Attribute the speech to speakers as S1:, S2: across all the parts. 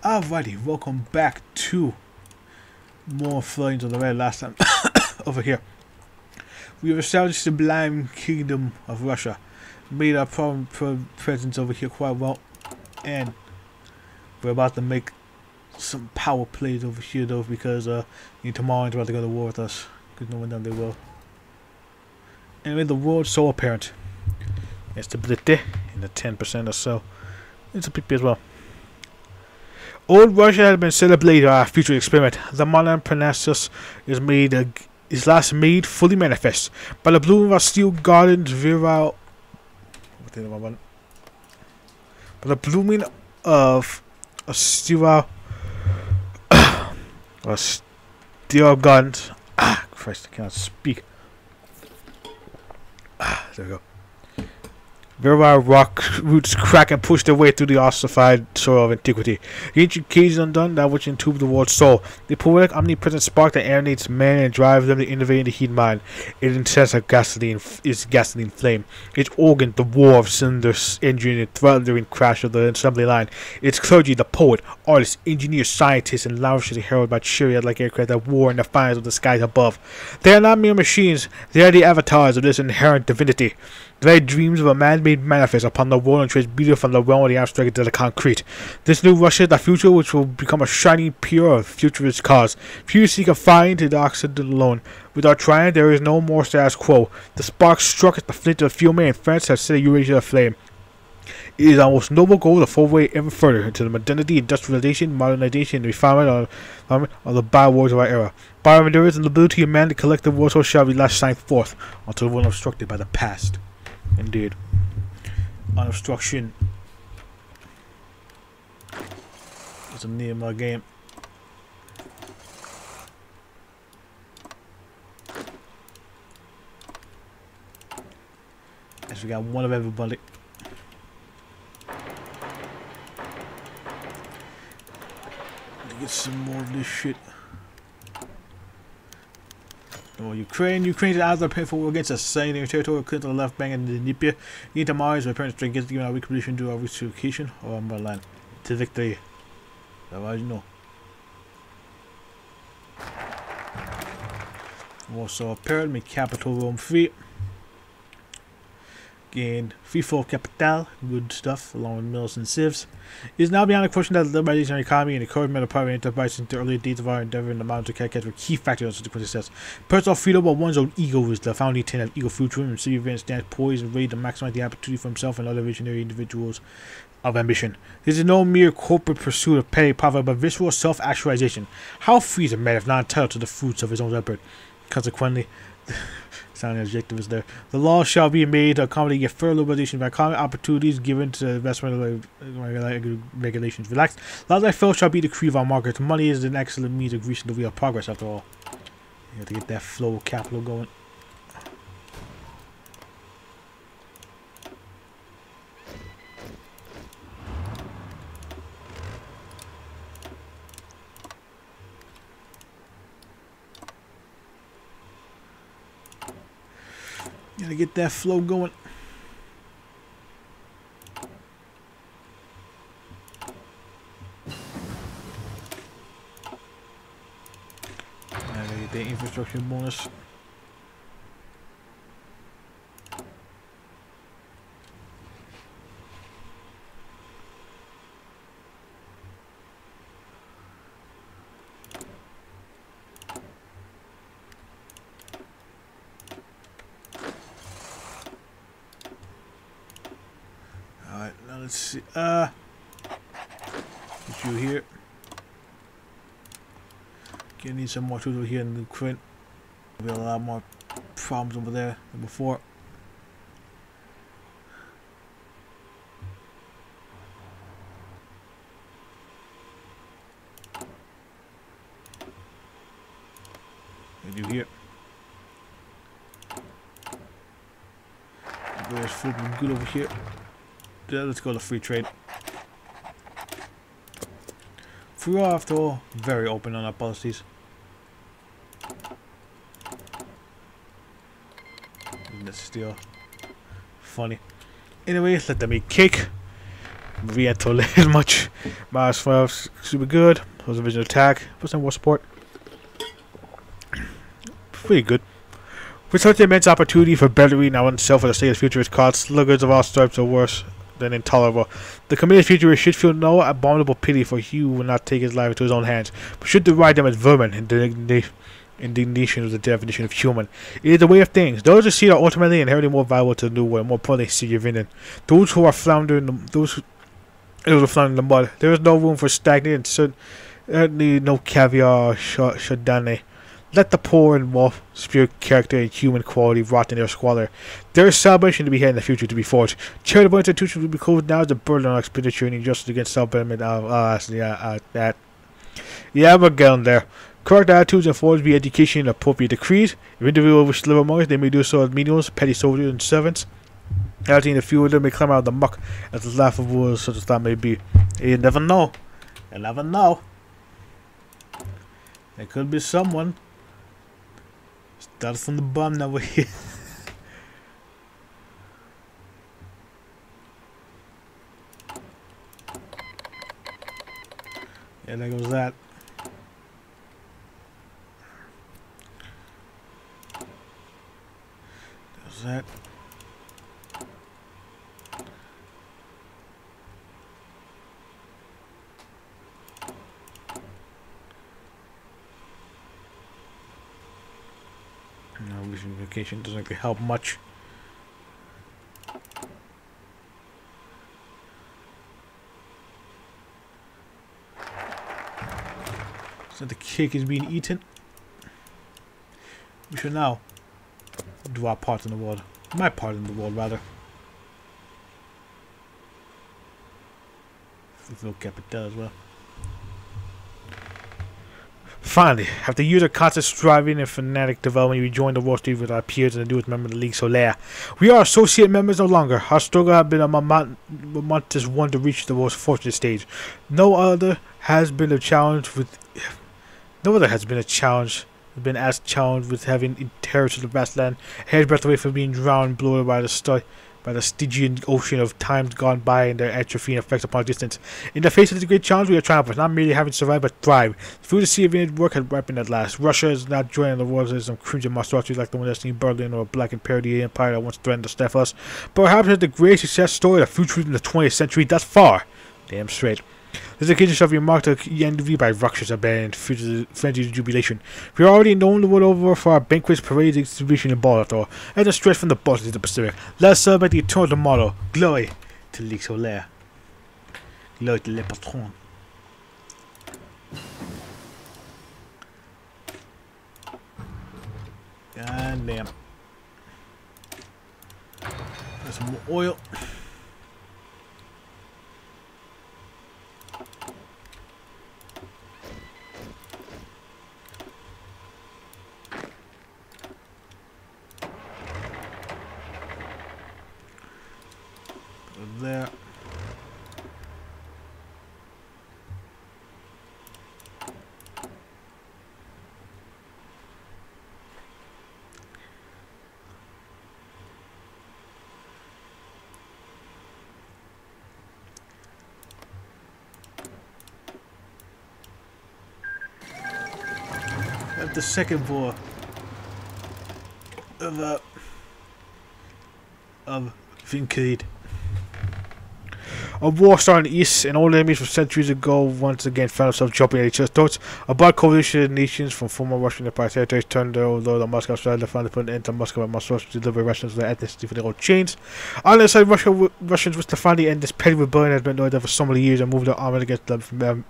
S1: Alrighty, welcome back to more Flames on the Red. Last time over here we have established the sublime kingdom of Russia, made our presence over here quite well, and we're about to make some power plays over here though, because Intermarium's about to go to war with us, because no one knows they will. Anyway, the world's so apparent. Stability in the 10% or so. It's a PP as well. Old Russia has been celebrated by a future experiment. The modern Parnassus is last made fully manifest by the bloom of a steel garden's virile. By the blooming of a steel gardens. Christ, I cannot speak. There we go. Virile rock roots crack and push their way through the ossified soil of antiquity. The ancient cages undone, that which entombed the world's soul. The poetic, omnipresent spark that animates man and drives them to innovate in the heat mind. It incensed a gasoline flame. Its organ, the war of cylinders, engine, and thundering crash of the assembly line. Its clergy, the poet, artist, engineer, scientist, and lavishly heralded by chariot-like aircraft that war in the fires of the skies above. They are not mere machines. They are the avatars of this inherent divinity. The very dreams of a man-made manifest upon the world and trace beauty from the realm of the abstract into the concrete. This new Russia is the future which will become a shining, pure, futurist cause. Few seek a find to the Occident alone. With our triumph, there is no more status quo. The spark struck at the flint of the fuel man, and France has set a Eurasia aflame. It is our most noble goal to forward ever further into the modernity, industrialization, modernization, and refinement of the bywars of our era. By our endurance and the ability of man, the collective world shall be last shine forth until one obstructed by the past. Indeed. Unobstruction is the name of the game. As we got one of everybody. Let's get some more of this shit. Oh, Ukraine's odds are painful against us, saying their territory clear to the left bank and the Dnieper. The Intermarium, my parents strength against given our weak position to our relocation or our motherland. To victory. That was no. Also apparent, my capital Rome free. Gained free flow of capital, good stuff, along with mills and civs. It is now beyond the question that the liberalization of our economy and encouragement of private enterprise since the early days of our endeavor and the amount of catch were key factors in subsequent success. Personal freedom of one's own ego was the founding tenet of ego future, and city events stands poised and ready to maximize the opportunity for himself and other visionary individuals of ambition. This is no mere corporate pursuit of petty profit, but visceral self-actualization. How free is a man if not entitled to the fruits of his own effort? Consequently, sounding objective is there. The law shall be made to accommodate a further liberalization of economic opportunities given to the investment regulations relaxed. Laws I felt shall be the decree of our markets. Money is an excellent means of greasing the wheel of progress after all. You have to get that flow of capital going. Gotta get that flow going. Gotta get that infrastructure bonus. Let's see. Get you here. Gonna need some more tools over here in the Ukraine. There'll be a lot more problems over there than before. What do here? There's food good over here. Yeah, let's go to free trade. We are, after all, very open on our policies. That's still funny. Anyway, let them eat cake. We ain't told as much. Mars 12 super good. Was a visual attack. Percent war support. Pretty good. With such immense opportunity for bettering our oneself for the state of the future is called sluggards of all stripes are worse than intolerable. The committed futurist should feel no abominable pity for he who will not take his life into his own hands, but should deride them as vermin. Indignation is the definition of human. It is the way of things. Those who see it are ultimately inherently more valuable to the new world, more importantly, see your villain. Those who are floundering, those who are floundering in the mud. There is no room for stagnant and certainly no caviar shadane. Let the poor and wolf spirit character and human quality rot in their squalor. There is salvation to be had in the future to be forged. Charitable institutions will be closed now as a burden on expenditure and injustice against self-betterment. That. Yeah, we're getting there. Correct attitudes and forms be education and appropriate decrees. If individuals wish to live among us, they may do so as menials, petty soldiers, and servants. Acting a few of them may climb out of the muck, as laughable as such as that may be. You never know. You never know. There could be someone. Started from the bottom, now we're here. Yeah, there goes that. There's that. No, communication doesn't really help much. So the cake is being eaten. We should now do our part in the world. My part in the world, rather. Fulfill capital as well. Finally, after years of constant striving and fanatic development, we joined the Wall Street with our peers and the newest member of the League Solaire. We are associate members no longer. Our struggle has been a momentous one to reach the most fortunate stage. No other has been as challenged with having inherited the vast land, a hair's breadth away from being drowned, blown by the Stygian ocean of times gone by and their atrophying effects upon existence. In the face of this great challenge, we are triumphant, not merely having survived but thrived. Through the sea of infinite work had ripened at last. Russia is not joining the world as some crimson monstrosity like the one that's seen Berlin or a blackened parody empire that once threatened to staff us, but perhaps it's the great success story of the future in the 20th century thus far. Damn straight. This occasion shall be marked envy by ructions abandoned, frenzied jubilation. We are already known the world over for our banquets, parades, exhibition, and ball after all. As a stretch from the Baltic to the Pacific, let us celebrate the eternal motto: Glory to Ligue Solaire. Glory to Le Patron. God damn. Got some more oil. There. At the second floor of Vincreed. A war started in the east, and old enemies from centuries ago once again found themselves jumping at each other's throats. A broad coalition of nations from former Russian Empire territories turned their own load on Moscow side to finally put an end to Moscow and Moscow to deliver Russians to their ethnicity for their own chains. On the other side, Russians wish to finally end this petty rebellion that has been going on for so many years and move their army against them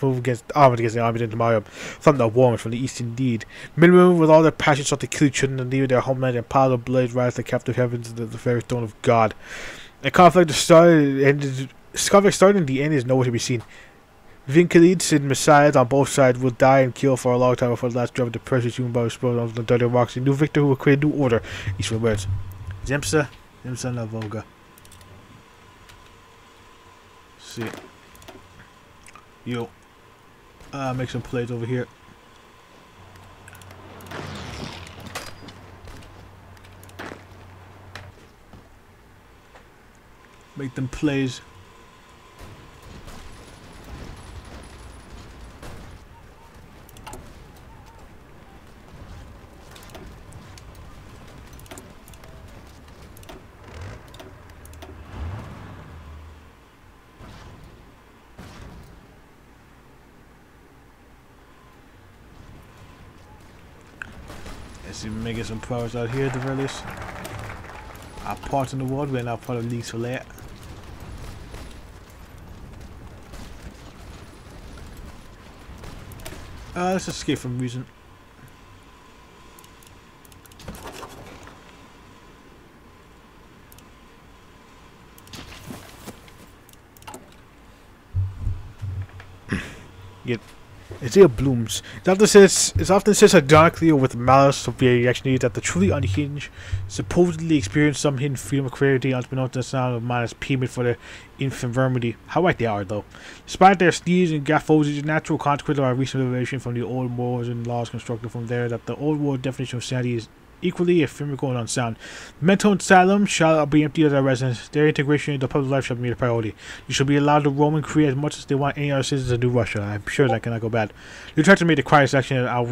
S1: against the army in intermarium. From the war from the east indeed. Men with all their passion sought to kill each other and leave their homeland and pile of blades rise to the captive heavens to the very throne of God. The conflict started in the end is nowhere to be seen. Vincalids and messiahs on both sides will die and kill for a long time before the last drop of the precious human body exploded on the dirty rocks. A new victor who will create a new order. Each of the words. Zemsa na Volga. See. Yo. Make some plays over here. Make them plays. see if we may get some progress out here at the very least. Our part in the world, we're now part of League Soleil. Let's escape from reason. Yep. As it blooms, it often says ironically or with malice of reaction that the truly unhinged supposedly experience some hidden freedom of creativity unbeknownst to the sound of man as payment for their infirmity. How right they are, though. Despite their steeds and gaffos, it is a natural consequence of our recent revelation from the old morals and laws constructed from there that the old world definition of sanity is equally ephemeral and unsound. Mental asylum shall be empty of their residents. Their integration into public life shall be made a priority. You shall be allowed to roam and create as much as they want any other citizens to do Russia. I'm sure that cannot go bad. You try to make the quiet action out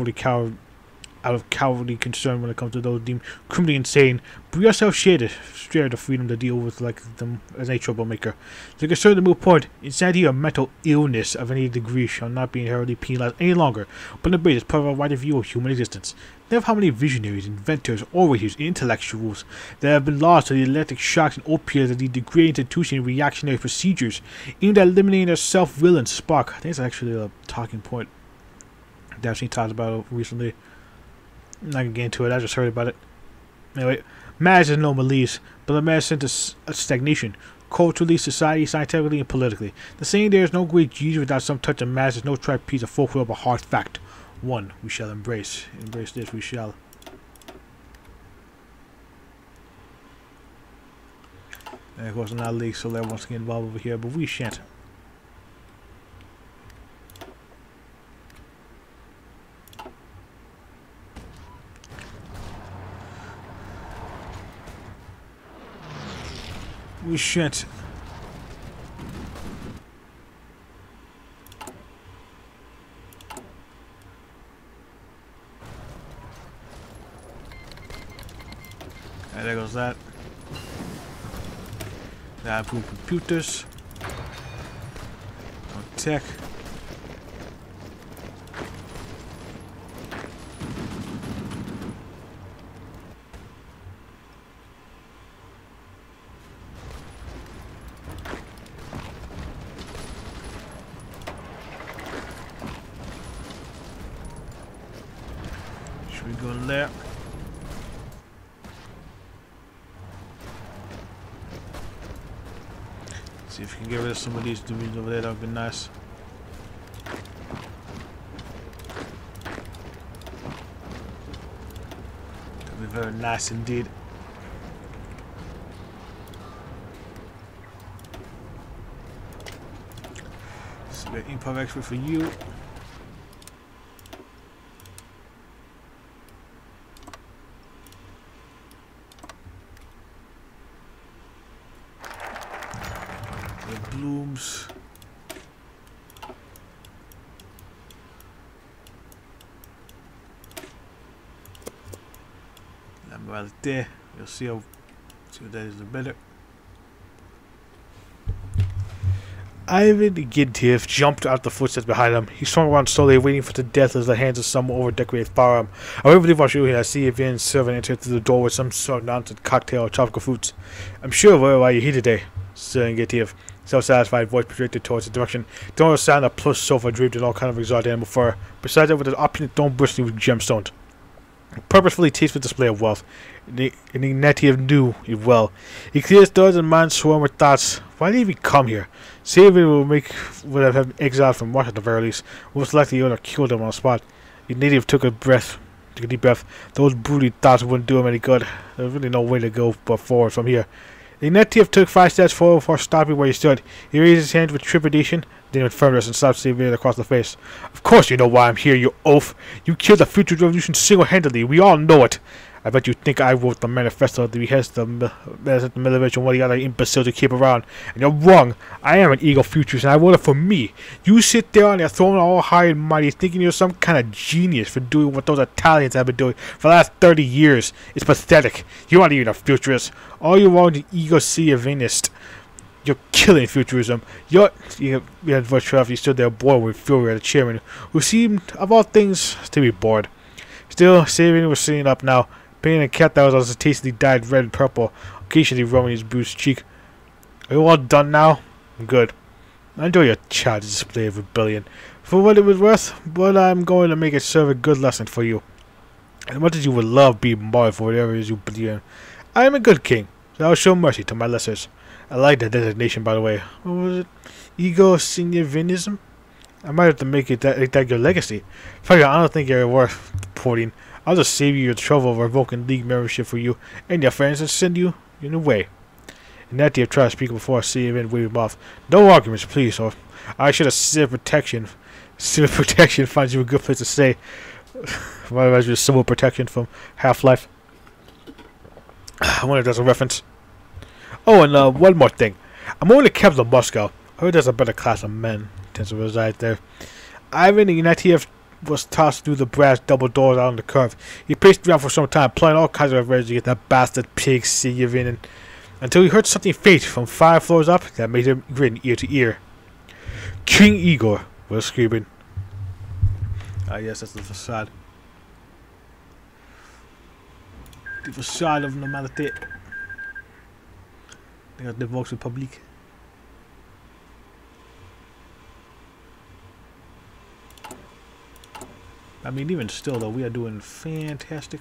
S1: of cowardly concern when it comes to those deemed criminally insane, but we ourselves share the freedom to deal with like them as a troublemaker. To concern the moot point, insanity or mental illness of any degree shall not be inherently penalized any longer, but embraced as part of a wider view of human existence. Think of how many visionaries, inventors, orators, intellectuals that have been lost to the electric shocks and opiates of the degrading institution and reactionary procedures, aimed at eliminating their self-will and spark. I think it's actually a talking point that I've seen talked about recently. I'm not gonna get into it, I just heard about it. Anyway, mass is no malaise, but a mass into stagnation, culturally, society, scientifically, and politically. The saying there is no great genius without some touch of mass is no trite piece of folklore but hard fact. One we shall embrace. Embrace this we shall. And of course not League Soleil wants to get involved over here, but we shan't. We shan't. And there goes that. Now improve computers. On tech. Should we go there? See if we can get rid of some of these dudes over there, that would be nice. That would be very nice indeed. So we got improv expert for you. Blooms. That right there. You'll see what that is the better. Ivan Gintief jumped out the footsteps behind him. He swung around slowly, waiting for the death as the hands of some over-decorated firearm. I wouldn't believe I should I see a Vienna servant enter through the door with some sort of nonsense cocktail or tropical fruits. I'm sure why you're here today, Sir Gintief. Self-satisfied voice projected towards the direction. Don't sound a plush sofa draped in all kind of exotic animal fur. Besides that, with an opulent dome bristling with gemstones. Purposefully tasteful display of wealth. Ignatieff knew it well. He cleared his thoughts and mind swarmed with thoughts. Why did he even come here? Save it would have been exiled from Russia at the very least. Most likely he would have killed him on the spot. Ignatieff took a deep breath. Those broody thoughts wouldn't do him any good. There was really no way to go but forward from here. Ignatieff took 5 steps forward before stopping where he stood. He raised his hand with trepidation, then with firmness, and slapped Xavier across the face. Of course you know why I'm here, you oaf. You killed the future revolution single-handedly. We all know it. I bet you think I wrote the manifesto at the behest of Milovich and one of the other imbeciles to keep around. And you're wrong. I am an ego futurist, and I wrote it for me. You sit there on your throne all high and mighty, thinking you're some kind of genius for doing what those Italians have been doing for the last 30 years. It's pathetic. You aren't even a futurist. All you are is an ego-seevanist. You're killing futurism. You had voice he stood there bored with fury at the chairman, who seemed, of all things, to be bored. Still, Saving was sitting up now, painting a cat that was also tastily dyed red and purple, occasionally rubbing his bruised cheek. Are you all done now? Good. Enjoy your childish display of rebellion. For what it was worth, but I'm going to make it serve a good lesson for you. As much as you would love being martyred for whatever it is you believe in, I am a good king, so I will show mercy to my lessers. I like that designation, by the way. What was it? Ego significanism? I might have to make that your legacy. Frankly, I don't think you're worth porting. I'll just save you your trouble of revoking league membership for you and your friends and send you in a way. And that you have tried to speak before I see him and wave him off. No arguments, please, or I should have civil protection. Civil protection finds you a good place to stay. Otherwise, with civil protection from Half-Life. I wonder if that's a reference. Oh, and one more thing. I'm only capital of Moscow. I heard there's a better class of men tends to reside there. Ivan, the United was tossed through the brass double doors out on the curve. He paced around for some time, plotting all kinds of ways to get that bastard pig Senyavin in, until he heard something faint from 5 floors up that made him grin ear to ear. King Igor was screaming. Ah, yes, that's the facade. The facade of normality. They got the Vox Republic. I mean, even still, though, we are doing fantastic.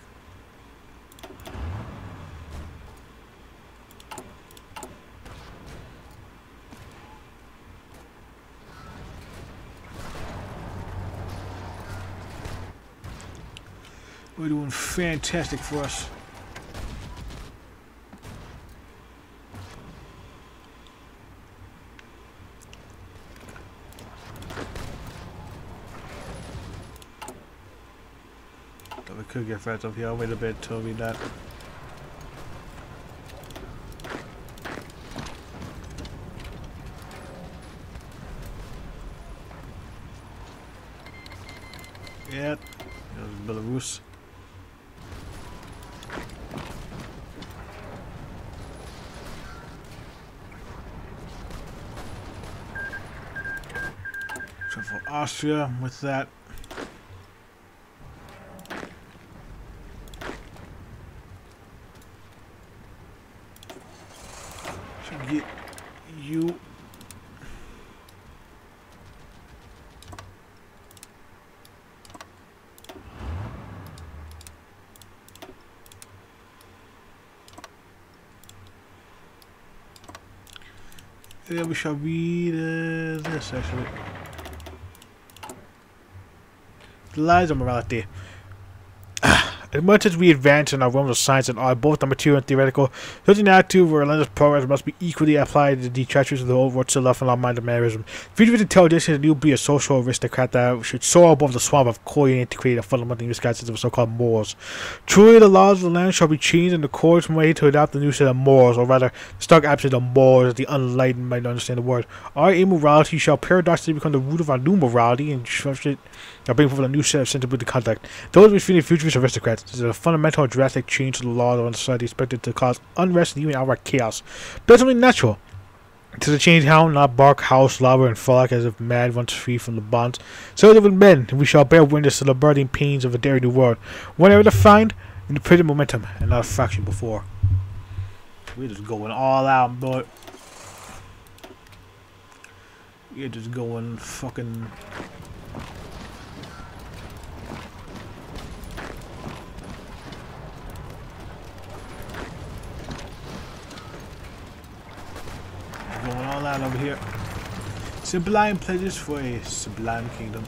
S1: We're doing fantastic for us. We could get friends up here. I'll wait a bit till we that. Yeah, there's Belarus. So for Austria with that. Get you. Then we shall read this actually. The lies of morality. As much as we advance in our realms of science and art, both the material and theoretical, such an attitude of relentless progress must be equally applied to the detractors of the old world still left in our mind of mannerism. Future intelligence is be a social aristocrat that should soar above the swamp of coin to create a fundamentally misguided system of so-called morals. Truly, the laws of the land shall be changed in the course made to adopt the new set of morals, or rather, the stark absence of morals, as the unenlightened might understand the word. Our immorality shall paradoxically become the root of our new morality, and shall bring forth a new set of sensibility conduct. Those which feel futurist aristocrats. This is a fundamental and drastic change to the laws of society expected to cause unrest and even outright chaos. But it's only natural. To the change hound, not bark, house, lava, and frolic as if mad once free from the bonds. So live with men, and we shall bear witness to the burning pains of a daring new world. Whenever defined in the present momentum, and not a fraction before. We're just going all out, but we're just going fucking. Going all out over here. Sublime pleasures for a sublime kingdom.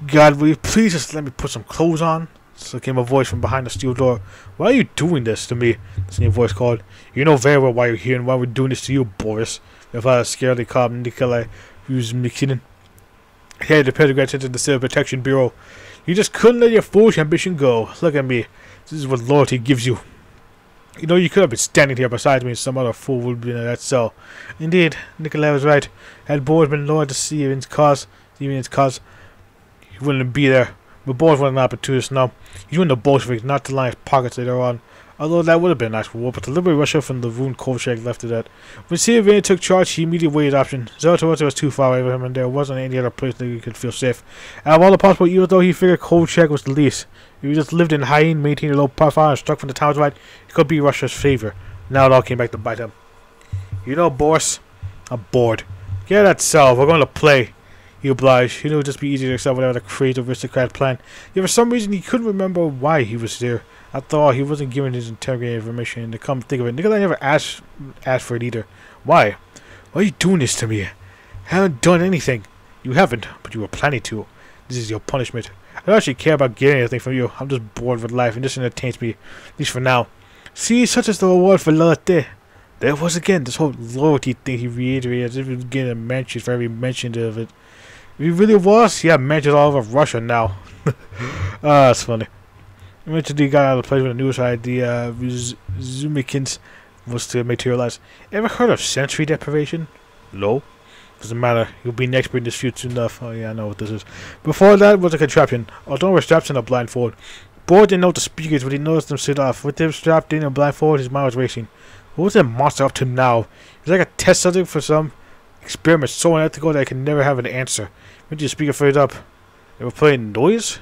S1: God, will you please just let me put some clothes on? So came a voice from behind the steel door. Why are you doing this to me? The same voice called. You know very well why you're here and why we're doing this to you, Boris. If I was scared, they called Nikolai Yuzmikinin. Head the Petrograd into the Civil Protection Bureau. You just couldn't let your foolish ambition go. Look at me. This is what loyalty gives you. You know, you could have been standing here beside me and some other fool would have been in that cell. Indeed, Nikolai was right. Had Boris been loyal to Steven's cause, he wouldn't be there. But Boris wasn't an opportunist, no. He wouldn't have Bolsheviks, not to line his pockets later on. Although that would have been a nice war, but to liberate Russia from the ruined Kolchak left of that. When Sylvain took charge, he immediately weighed his option. Zolotovo was too far away from him, and there wasn't any other place that he could feel safe. Out of all the possible evils, though, he figured Kolchak was the least. If he just lived in hiding, maintained a low profile, and struck from the town's right, it could be Russia's favor. Now it all came back to bite him. You know, Boris, I'm bored. Get that cell, we're going to play. He obliged. He knew it would just be easier to accept whatever the crazy aristocrat planned. Yet for some reason he couldn't remember why he was there. After all, he wasn't given his interrogated information, and to come think of it, Nikolai never asked for it either. Why? Why are you doing this to me? I haven't done anything. You haven't, but you were planning to. This is your punishment. I don't actually care about getting anything from you. I'm just bored with life, and this entertains me, at least for now. See, such as the reward for loyalty. There it was again, this whole loyalty thing he reiterated as if he was getting a mention for every mention of it. If he really was, he had mentions all over Russia now. That's funny. Eventually he got out of the place when the news idea Zumikins was to materialize. Ever heard of sensory deprivation? No. Doesn't matter. You'll be an expert in this field soon enough. Oh yeah, I know what this is. Before that was a contraption. Although we're strapped in a blindfold. Boyd didn't know the speakers, but he noticed them sit off. With them strapped in a blindfold, his mind was racing. What was that monster up to now? He's like a test subject for some experiment so unethical that I can never have an answer. When did the speaker fade up? They were playing noise?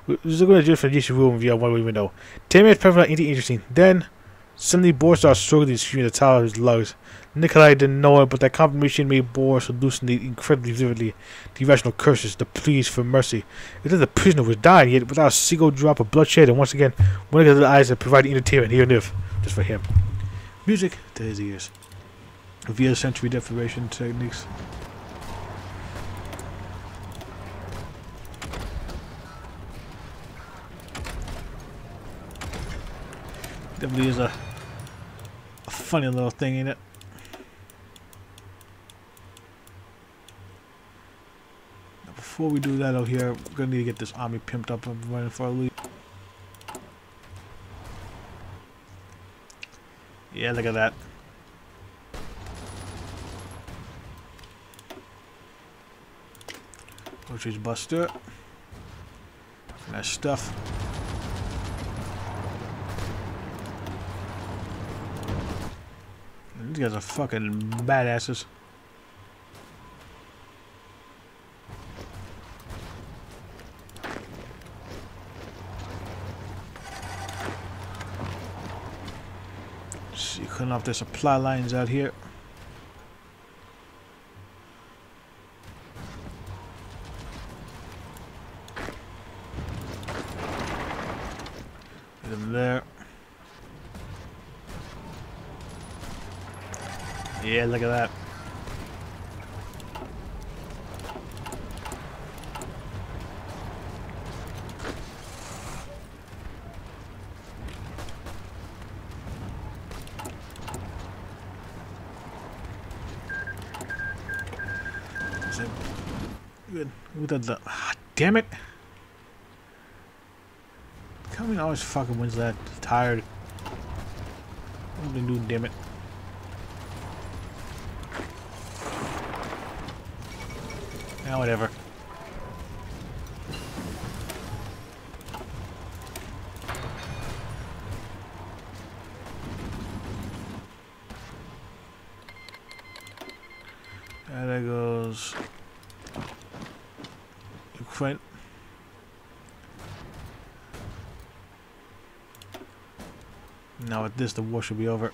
S1: We're going to do it from the room via one window. 10 minutes perfect, anything interesting. Then, suddenly Boris started struggling to scream at the top of his lungs. Nikolai didn't know it, but that confirmation made Boris hallucinate incredibly vividly. The irrational curses, the pleas for mercy. It was the prisoner was dying, yet without a single drop of bloodshed, and once again, one of the eyes that provided entertainment here and there, just for him. Music to his ears. Via sensory deprivation techniques. Definitely is a funny little thing, ain't it? Now before we do that out here, we're gonna need to get this army pimped up and running for a lead. Yeah, look at that. Groceries Buster. Nice stuff. These guys are fucking badasses. See, cutting off their supply lines out here. Get them there. Yeah, look at that. Good. Who did the? Damn it! Coming always fucking wins that. Tired. What do they do? Damn it! Now whatever. And there goes Ukraine. Now with this, the war should be over.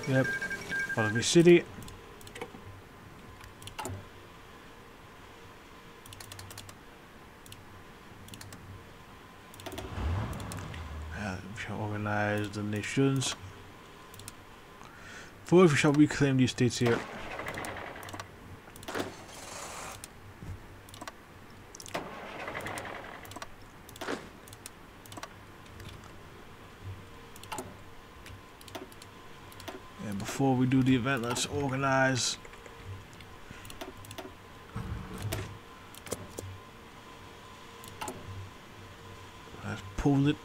S1: Yep, follow the city. We shall organize the nations. Fourth, we shall reclaim these states here. And before we do the event, let's organize. Let's pull it.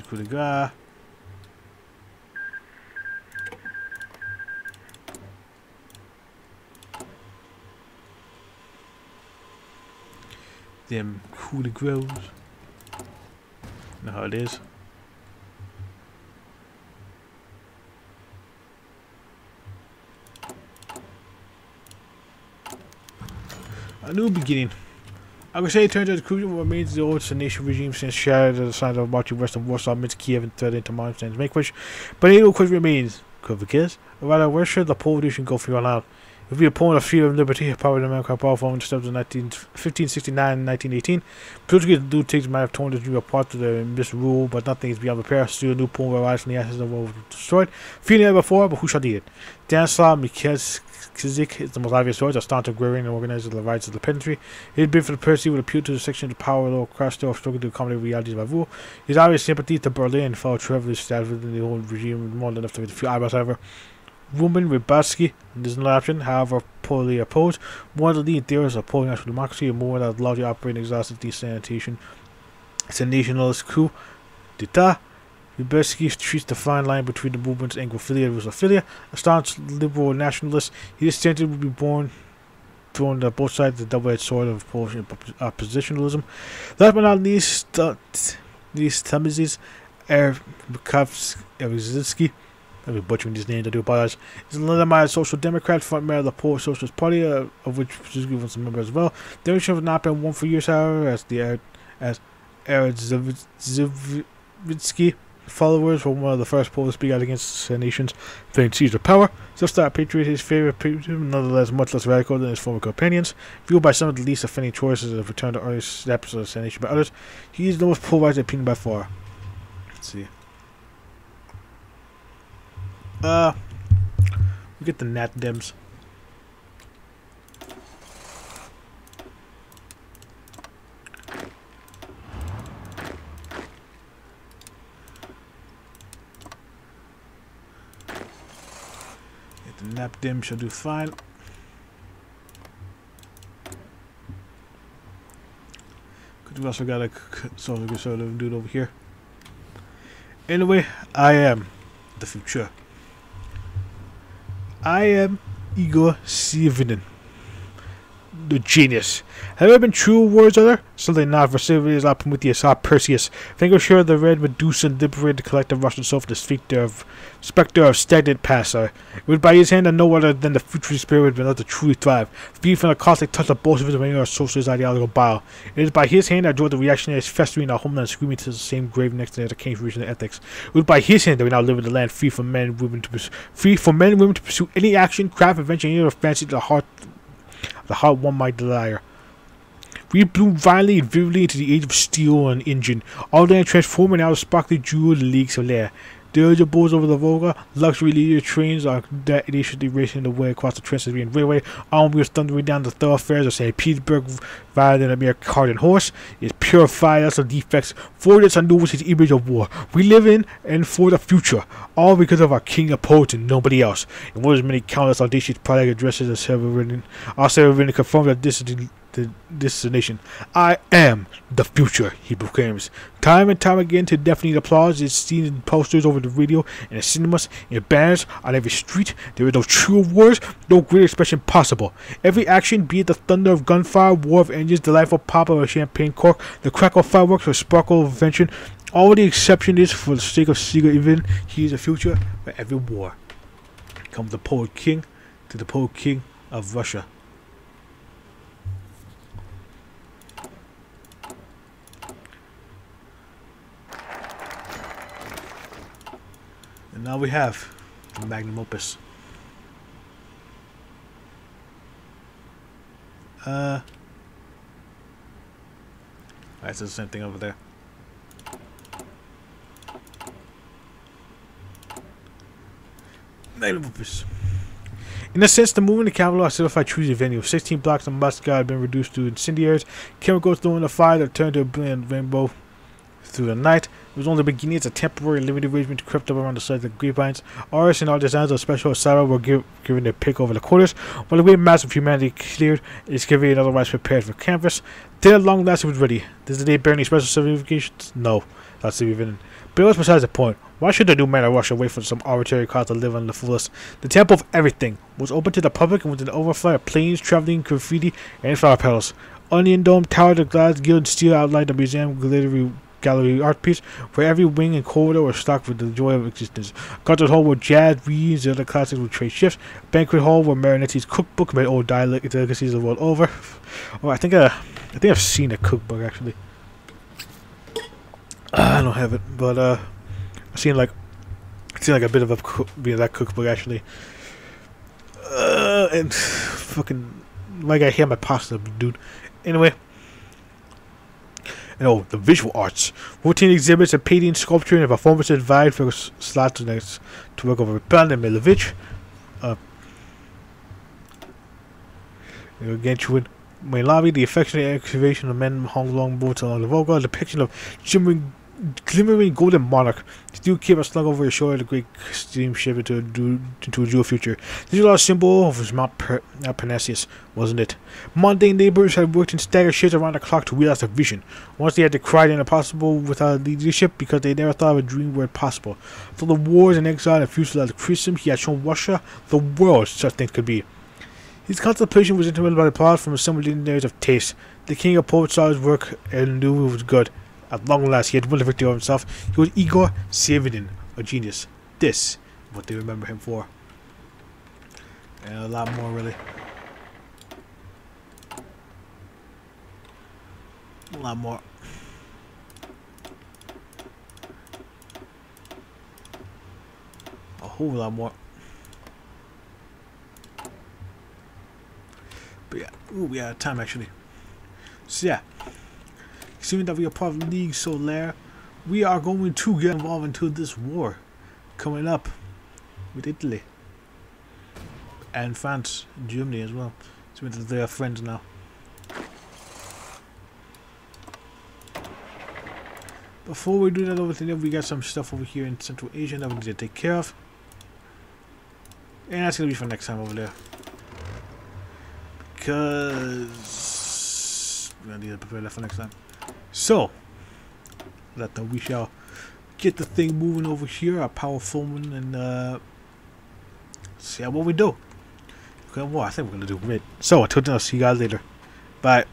S1: coup de gras. Them coup de gros. Know how it is. A new beginning. I would say it turns out the crucial remains of the old nation regime since shattered the signs of marching western Warsaw amidst Kiev and threat into modern stands Make-wish. But a little question remains. Could we kiss? Or rather, where should the Polish go for your out? If we opponent of freedom and liberty, power of America, powerful in the steps of 1569 and 1918, politically the new takes might have torn the dream apart to the misrule, but nothing is beyond repair. Still, a new poem will arise from the ashes of what was destroyed. Feeling it before, but who shall need it? Stanislav Mikizik is the most obvious choice, a staunch agrarian and organizer of the rights of the peasantry. His bid for the presidency would appeal to the section of the power of the class still struggling to accommodate realities of rule. His obvious sympathy to Berlin and fellow travelers status within the old regime more than enough to few eyebrows, however. Roman Rybatsky is an option, however poorly opposed. One of the leading theorists of Polish national democracy and more that largely operating exhaustive desanitation. It's a nationalist coup d'etat. Rybatsky treats the fine line between the movement's Anglophilia and Russophilia. A staunch liberal nationalist, he is said to be born thrown on both sides of the double-edged sword of Polish oppositionalism. Last but not least, these Tamizis, Erzinski, I'll be butchering these names, I do apologize. He's a legitimate social democrat, front man of the Polish Socialist Party, of which Brzezinski was a member as well. The election has not been won for years, however, as Erzinski followers were one of the first Polish to speak out against the nation's feigned seizure of power. Self-styled patriot, his favorite patriotism, nonetheless much less radical than his former companions. Viewed by some of the least offending choices of return to early steps of assassination by others, he is the most polarized opinion by far. Let's see. We get the Nat Dems. The Nap Dim shall do fine. Cause we also got a sort of dude over here. Anyway, I am the future. I am Igor Sivinin, the genius. Have there been true words other? Certainly not. Vesuvius, Prometheus, Perseus. Think of sure the red Medusa liberated the collective Russian soul from the spectre of stagnant past. It was by his hand and no other than the future spirit would be able to truly thrive, free from the caustic touch of Bolshevism and our socialist ideological bile. It is by his hand that joined the reactionaries festering our homeland, screaming to the same grave next to the king's regional ethics. It was by his hand that we now live in the land free for men and women to pursue any action, craft, invention, any other fancy the heart one might desire. We bloom violently and vividly into the age of steel and engine, all then transforming out of sparkly jeweled leagues of air. Dirigibles over the Volga, luxury leader trains are audaciously racing away across the Trans-Siberian Railway, armed wheels thundering down the thoroughfares of St. Petersburg rather than a mere cart and horse. It is purified us of defects, forged us anew with its image of war. We live in and for the future, all because of our king of poets and nobody else. In one of many countless audacious product addresses of Severin confirmed that this is the destination. I am the future, he proclaims. Time and time again to deafening applause is seen in posters over the radio, in the cinemas, in banners, on every street. There is no truer words, no greater expression possible. Every action, be it the thunder of gunfire, war of engines, delightful pop of a champagne cork, the crackle of fireworks, or sparkle of invention, all the exception is for the sake of secret even, he is the future for every war. Comes the poet king to the poet king of Russia. And now we have the magnum opus. Alright, so it's the same thing over there. Magnum opus. In a sense, the movement of capital has simplified choosing venue. 16 blocks of Moscow have been reduced to incendiaries. Chemicals thrown in the fire that turned to a brilliant rainbow through the night. It was only the beginning of a temporary limited arrangement crept up around the sides of the grapevines. Artists and all designs of special asylum were given their pick over the quarters. While the great mass of humanity cleared, excavated and otherwise prepared for canvas, then at long last it was ready. Does the day bear any special significations? No. That's to be written. But it was besides the point. Why should the new man rush away from some arbitrary cause to live on the fullest? The temple of everything was open to the public and was an overflow of planes, traveling, graffiti, and flower petals. Onion dome, tower, the glass, gilded steel outlined the museum, gallery art piece, where every wing and corridor was stocked with the joy of existence. Concert hall where jazz, reeds, and other classics would trade shifts. Banquet hall where Marinetti's cookbook made old delicacies the world over. Oh, I think I've seen a cookbook actually. I don't have it, but I've seen like a bit of that cookbook actually. And fucking my guy here, my pasta, dude. Anyway. And the visual arts. Routine exhibits and painting, sculpture, and performances vied for slots to work over Pan and Milovich. Again, through main lobby, the affectionate excavation of men hung long boats along the Volga, a depiction of glimmering golden monarch. Steel cables slung over his shoulder, the great steamship into a dual future. This was a symbol of Mount Parnassus, wasn't it? Mundane neighbors had worked in staggered shifts around the clock to realize their vision. Once they had decried the impossible without leadership because they never thought of a dream were possible. Through the wars and exile and fuselage criticism, he had shown Russia the world such things could be. His contemplation was interrupted by applause from assembled luminaries of taste. The king of poets saw his work and knew it was good. At long last, he had won the victory over himself. He was Igor Severin, a genius. This is what they remember him for. And a lot more, really. A lot more. A whole lot more. But yeah, we out of time actually. So yeah. Assuming that we are part of the League Solaire, we are going to get involved into this war coming up with Italy and France and Germany as well. So they are friends now. Before we do that over there, we got some stuff over here in Central Asia that we need to take care of. And that's going to be for next time over there. Because we're going to need to prepare that for next time. So, that we shall get the thing moving over here, our power foreman, and see what we do. Okay, well, I think we're going to do great. So, until then, I'll see you guys later. Bye.